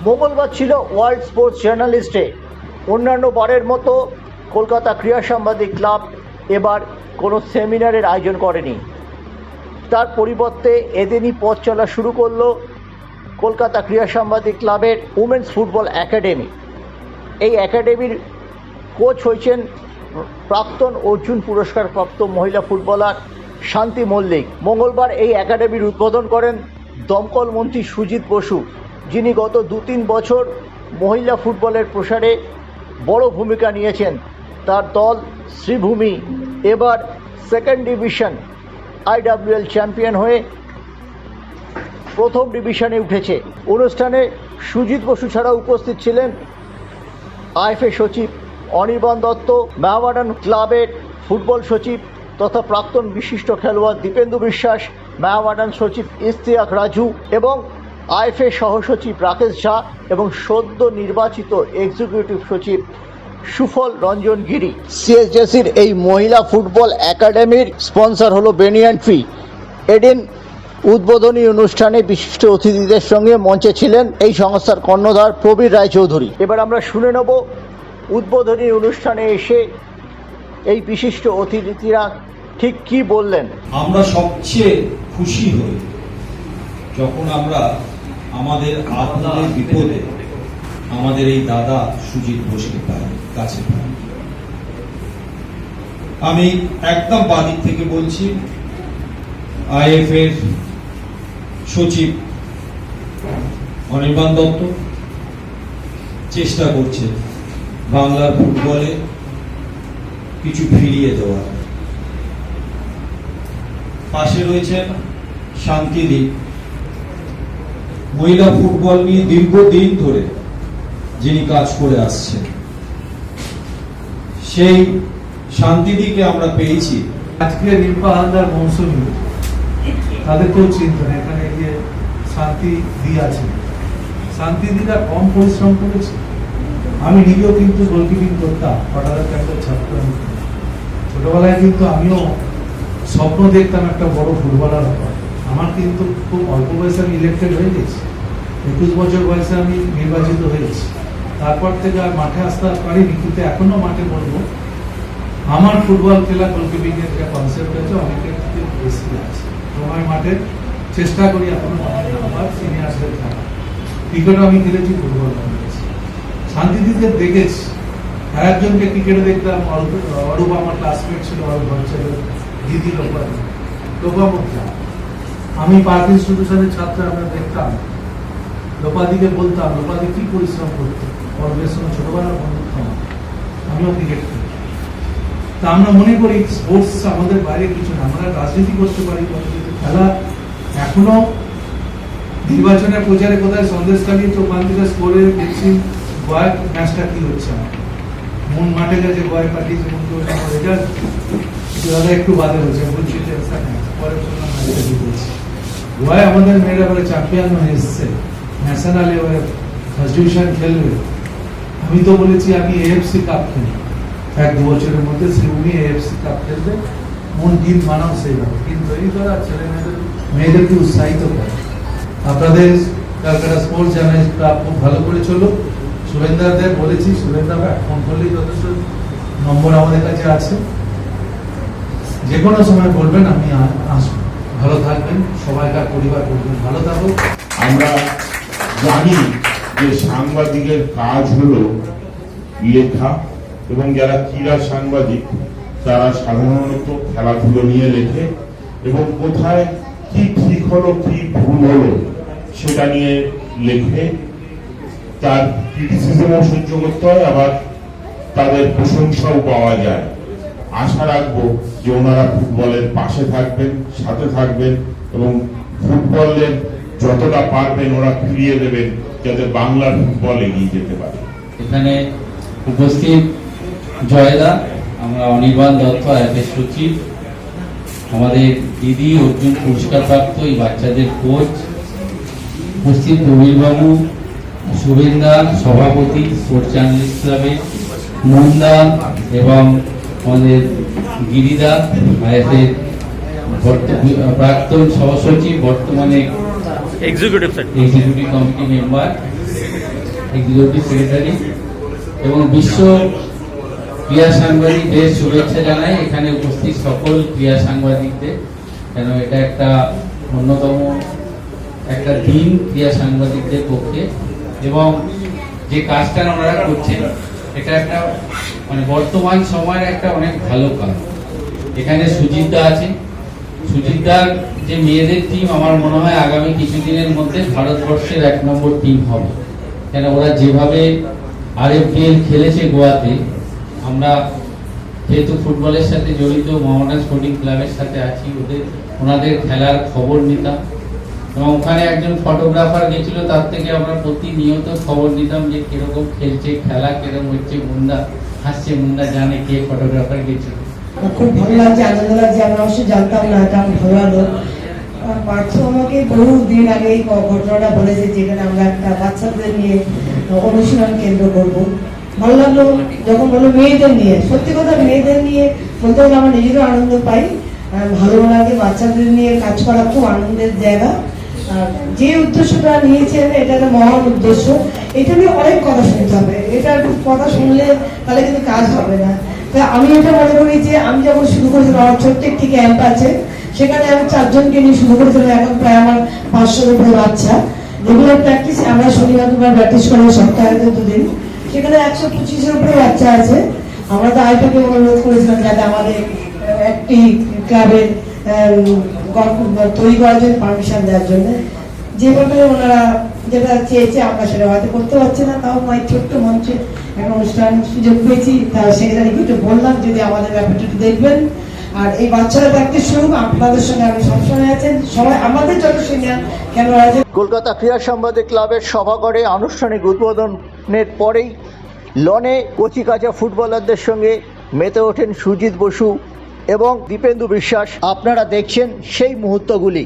মঙ্গলবার ছিল world sports জার্নালিস্টে। অন্যান্য বারের মতো কলকাতা ক্রীড়া সাংবাদিক ক্লাব এবার কোনো সেমিনারের আয়োজন করেনি। তার পরিবর্তে এদিনই পথ চলা শুরু করলো কলকাতা ক্রীড়া সাংবাদিক ক্লাবের উমেন্স ফুটবল একাডেমি। এই একাডেমির কোচ হয়েছেন প্রাক্তন অর্জুন পুরস্কারপ্রাপ্ত মহিলা ফুটবলার শান্তি মল্লিক। মঙ্গলবার এই একাডেমির উদ্বোধন করেন দমকল মন্ত্রী সুজিত বসু, যিনি গত 2-3 বছর মহিলা ফুটবলের প্রসারে বড় ভূমিকা নিয়েছেন। তার দল শ্রীভূমি এবার সেকেন্ড ডিভিশন IWL চ্যাম্পিয়ন হয়ে প্রথম ডিভিশনে উঠেছে। অনুষ্ঠানে সুজিত বসু ছাড়া উপস্থিত ছিলেন IFA সচিব অনির্বাণ দত্ত, মেহমাডান ক্লাবের ফুটবল সচিব তথা প্রাক্তন বিশিষ্ট খেলোয়াড় দীপেন্দু বিশ্বাস, মেহমাডান সচিব ইশতিয়াক রাজু এবং IFA সহসচিব রাকেশ ঝা এবং সদ্য নির্বাচিত এক্সিকিউটিভ সচিব সুফল রঞ্জন গিরি। CSJCর এই মহিলা ফুটবল একাডেমির স্পন্সর হলো বেনিয়ান ট্রি। এদিন উদ্বোধনী অনুষ্ঠানে বিশিষ্ট অতিথিদের সঙ্গে মঞ্চে ছিলেন এই সংস্থার কর্ণধার প্রবীর রায়চৌধুরী। এবার আমরা শুনে নেব উদ্বোধনী অনুষ্ঠানে এসে এই বিশিষ্ট অতিথিরা ঠিক কি বললেন। আমরা সবচেয়ে খুশি হই যখন আমরা আমাদের আপদের বিপদে আমাদের এই দাদা সুজিত বসুকে কাছে পাই। আমি একদম বাদিক থেকে বলছি, IFA এর সচিব অনির্বাণ দত্ত চেষ্টা করছে বাংলার ফুটবলে কিছু ফিরিয়ে দেওয়ার। পাশে রয়েছেন শান্তিদীপ, মহিলা ফুটবল নিয়ে দীর্ঘদিন ধরে যিনি কাজ করে আসছেন। সেই শান্তিদীপকে আমরা পেয়েছি। আজকে রিম্পা হালদার মৌসুমী তাদেরকেও চিন্তা এখানে গিয়ে শান্তিদি আছে। শান্তিদিরা কম পরিশ্রম করেছে। আমি নিজেও কিন্তু গোলকিপিং করতাম, পাটাদার ক্যাম্পের ছাত্র। ছোটবেলায় কিন্তু আমিও স্বপ্ন দেখতাম একটা বড় ফুটবলার হওয়ার। আমার কিন্তু খুব অল্প বয়সে আমি ইলেক্টেড হয়ে গেছি। 21 বছর বয়সে আমি নির্বাচিত হয়েছি। তারপর থেকে আর মাঠে আসতে পারিনি, কিন্তু এখনো মাঠে বলবো আমার ফুটবল খেলা গোলকিপিং এর যে কনসেপ্ট আছে অনেকের থেকে বেশি আছে। তোমার মাঠে চেষ্টা করি এখনো মাঠে নাম্বার সিনিয়রদের খেলা। ক্রিকেটও আমি খেলেছি, ফুটবল খেলেছি। শান্তিদিকে দেখেছি। আর একজনকে ক্রিকেটে দেখতাম, অরূপ আমার ক্লাসমেট ছিল, অরূপ ভট্টাচার্য, দিদি লোপামুদ্রা। আমি পার্ক ইনস্টিটিউশনের ছাত্র, আমরা দেখতাম লোপাদিকে বলতাম লোপাদি কি পরিশ্রম করতো। অরূপের সঙ্গে ছোটবেলার বন্ধুত্ব, আমিও ক্রিকেট খেলি। তা আমরা মনে করি স্পোর্টস আমাদের বাইরে কিছু না, আমরা রাজনীতি করতে পারি, খেলা এখনো নির্বাচনের প্রচারে কোথায় সন্দেশখালী তো পান্তিকা স্কোরে দেখছি গোয়া ম্যাচটা কি হচ্ছে। আমার মন মাঠে গেছে, গোয়া পাঠিয়েছে, রেজাল্ট দাদা একটু বাদে হয়েছে, বলছি পরে গোয়ায় আমাদের মেয়েরা বলে চ্যাম্পিয়ন হয়ে এসছে, ন্যাশনাল লেভেলে ফার্স্ট ডিভিশন খেলবে। আমি তো বলেছি আমি AFC কাপ খেলি, 1-2 বছরের মধ্যে শ্রীভূমি AFC কাপ খেলবে। মন টিম বানাও সেইভাবে, কিন্তু তৈরি করা ছেলে মেয়েদেরকে উৎসাহিত করে। আপনাদের ক্যালকাটা স্পোর্টস জার্নালিস্ট ক্লাব খুব ভালো করে চলো। সুরেন্দ্রদের বলেছি, সুরেন্দ্র ফোন করলেই যথেষ্ট, নম্বর আমাদের কাছে আছে, যে কোনো সময় বলবেন, আমি আসবো। ভালো থাকবেন, সবাইকার পরিবার করবেন, ভালো থাকো। আমরা জানি যে সাংবাদিকের কাজ হলো লেখা, এবং যারা ক্রীড়া সাংবাদিক তারা সাধারণত খেলাধুলো নিয়ে লেখে এবং কোথায় কি ঠিক হলো কি ভুল হলো সেটা নিয়ে লেখে। তার ক্রিটিসিজমও সহ্য করতে হয়, আবার তাদের প্রশংসাও পাওয়া যায়। আশা রাখবো যে ওনারা ফুটবলের পাশে থাকবেন, সাথে থাকবেন এবং ফুটবলের যতটা পারবেন ওরা ফিরিয়ে দেবেন, যাতে বাংলার ফুটবল এগিয়ে যেতে পারে। এখানে উপস্থিত জয়দা, আমরা অনির্বাণ দত্ত IFA সচিব, আমাদের দিদি অর্জুন পুরস্কারপ্রাপ্ত এই বাচ্চাদের কোচ, উপস্থিত প্রবীরবাবু, শুভেন্দা সভাপতি স্পোর্টস জার্নালিস্ট ক্লাবের, মুন্দা এবং আমাদের গিরিদা IFA প্রাক্তন সহসচিব, বর্তমানে executive committee member, executive secretary, এবং বিশ্ব ক্রীড়া সাংবাদিকদের শুভেচ্ছা জানাই এখানে উপস্থিত সকল ক্রীড়া সাংবাদিকদের, কেন এটা একটা অন্যতম একটা দিন ক্রীড়া সাংবাদিকদের পক্ষে, এবং যে কাজটা ওনারা করছেন এটা একটা মানে বর্তমান সময়ের একটা অনেক ভালো কাজ। এখানে সুজিতদা আছে, সুজিতদার যে মেয়েদের টিম আমার মনে হয় আগামী কিছুদিনের মধ্যে ভারতবর্ষের 1 নম্বর টিম হবে, কেন ওরা যেভাবে RFPL খেলেছে গোয়াতে, আমরা যেহেতু ফুটবলের সাথে জড়িত মোহামেডান স্পোর্টিং ক্লাবের সাথে আছি, ওনাদের খেলার খবর নিতাম, এবং ওখানে একজন ফটোগ্রাফার গেছিল, তার থেকে আমরা প্রতিনিয়ত খবর নিতাম যে কিরকম খেলছে, খেলা কিরকম হচ্ছে, মুন্ডা হাসছে, মুন্ডা জানে কে ফটোগ্রাফার গেছিল। খুব ভালো লাগছে, আনন্দ লাগছে। আমরা অবশ্যই জানতাম না, এটা আমার ভালো লাগলো। পার্থ আমাকে বহু দিন আগে এই ঘটনাটা বলেছে, যেখানে আমরা একটা বাচ্চাদের নিয়ে অনুশীলন কেন্দ্র করব। ভালো লাগলো যখন বললো মেয়েদের নিয়ে। সত্যি কথা, মেয়েদের নিয়ে বলতে গেলে আমার নিজেরও আনন্দ পাই, ভালো লাগে। বাচ্চাদের নিয়ে কাজ করা খুব আনন্দের জায়গা। যে উদ্দেশ্যটা নিয়েছেন এটা একটা মহান উদ্দেশ্য। এটা নিয়ে অনেক কথা শুনতে হবে, এটার কথা শুনলে তাহলে কিন্তু কাজ হবে না। আমি এটা মনে করি যে আমি যখন শুরু করেছিলাম, আমার ছোট্ট একটি ক্যাম্প আছে, সেখানে আমি 4 জনকে নিয়ে শুরু করেছিলাম। এখন প্রায় আমার 500-এর উপরে বাচ্চা। রেগুলার প্র্যাকটিস, আমরা শনিবার প্র্যাকটিস করি সপ্তাহে 2 দিন। সেখানে 125-এর উপরে বাচ্চা আছে। আমরা তো আইটাকে অনুরোধ করেছিলাম যাতে আমাদের একটি ক্লাবের তৈরি করার জন্য পারমিশন দেওয়ার জন্য। যেভাবে ওনারা যেটা চেয়েছে আমরা সেটা হয়তো করতে পারছি না, তাও মায়ের ছোট্ট মঞ্চে একটা অনুষ্ঠান সুযোগ পেয়েছি, তা সেক্রেটারিকে একটু বললাম যদি আমাদের ব্যাপারটা একটু দেখবেন। আর এই বাচ্চারা প্র্যাকটিস শুরু, আপনাদের সঙ্গে আমি সবসময় আছেন, সবাই আমাদের যত সিনিয়র কেন আছে। কলকাতা ক্রীড়া সাংবাদিক ক্লাবের সভাঘরে আনুষ্ঠানিক উদ্বোধনের পরেই লনে কচিকাঁচা ফুটবলারদের সঙ্গে মেতে ওঠেন সুজিত বসু এবং দীপেন্দু বিশ্বাস। আপনারা দেখছেন সেই মুহূর্তগুলি।